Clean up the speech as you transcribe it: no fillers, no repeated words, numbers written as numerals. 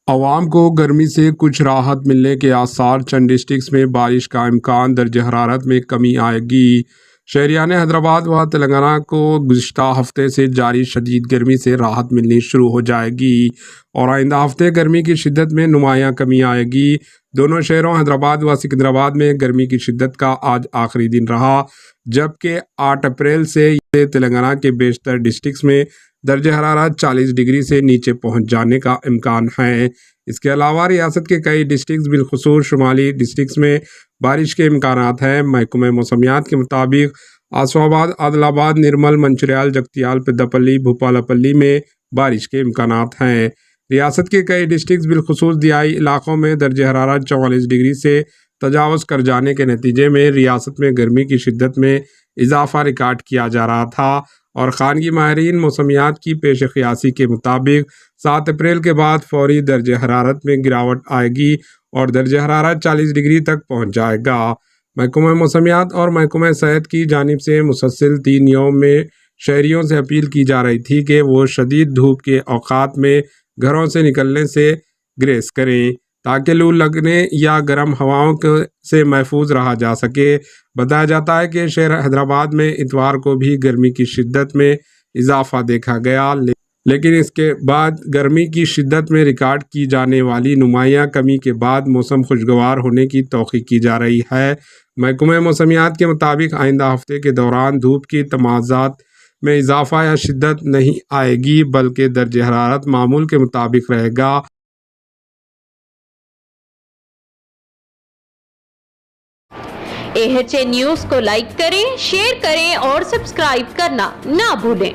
عوام کو گرمی سے کچھ راحت ملنے کے آثار، چند ڈسٹرکٹس میں بارش کا امکان، درجہ حرارت میں کمی آئے گی۔ شہریان حیدرآباد و تلنگانہ کو گزشتہ ہفتے سے جاری شدید گرمی سے راحت ملنی شروع ہو جائے گی اور آئندہ ہفتے گرمی کی شدت میں نمایاں کمی آئے گی۔ دونوں شہروں حیدرآباد و سکندرآباد میں گرمی کی شدت کا آج آخری دن رہا، جبکہ 8 اپریل سے تلنگانہ کے بیشتر ڈسٹرکٹس میں درجہ حرارت 40 ڈگری سے نیچے پہنچ جانے کا امکان ہے۔ اس کے علاوہ ریاست کے کئی ڈسٹرکٹس بالخصوص شمالی ڈسٹرکٹس میں بارش کے امکانات ہیں۔ محکمہ موسمیات کے مطابق آصف آباد، عادل آباد، نرمل، منچریال، جگتیال، پیداپلی، بھوپالاپلی میں بارش کے امکانات ہیں۔ ریاست کے کئی ڈسٹرکٹس بالخصوص دیہی علاقوں میں درجہ حرارت 44 ڈگری سے تجاوز کر جانے کے نتیجے میں ریاست میں گرمی کی شدت میں اضافہ ریکارڈ کیا جا رہا تھا اور خانگی ماہرین موسمیات کی پیش قیاسی کے مطابق 7 اپریل کے بعد فوری درجہ حرارت میں گراوٹ آئے گی اور درجہ حرارت 40 ڈگری تک پہنچ جائے گا۔ محکمہ موسمیات اور محکمہ صحت کی جانب سے مسلسل 3 یوم میں شہریوں سے اپیل کی جا رہی تھی کہ وہ شدید دھوپ کے اوقات میں گھروں سے نکلنے سے گریز کریں تاکہ لو لگنے یا گرم ہواؤں سے محفوظ رہا جا سکے۔ بتایا جاتا ہے کہ شہر حیدرآباد میں اتوار کو بھی گرمی کی شدت میں اضافہ دیکھا گیا، لیکن اس کے بعد گرمی کی شدت میں ریکارڈ کی جانے والی نمایاں کمی کے بعد موسم خوشگوار ہونے کی توقع کی جا رہی ہے۔ محکمہ موسمیات کے مطابق آئندہ ہفتے کے دوران دھوپ کی تمازات میں اضافہ یا شدت نہیں آئے گی، بلکہ درجہ حرارت معمول کے مطابق رہے گا۔ AHA نیوز کو لائک کریں، شیئر کریں اور سبسکرائب کرنا نہ بھولیں۔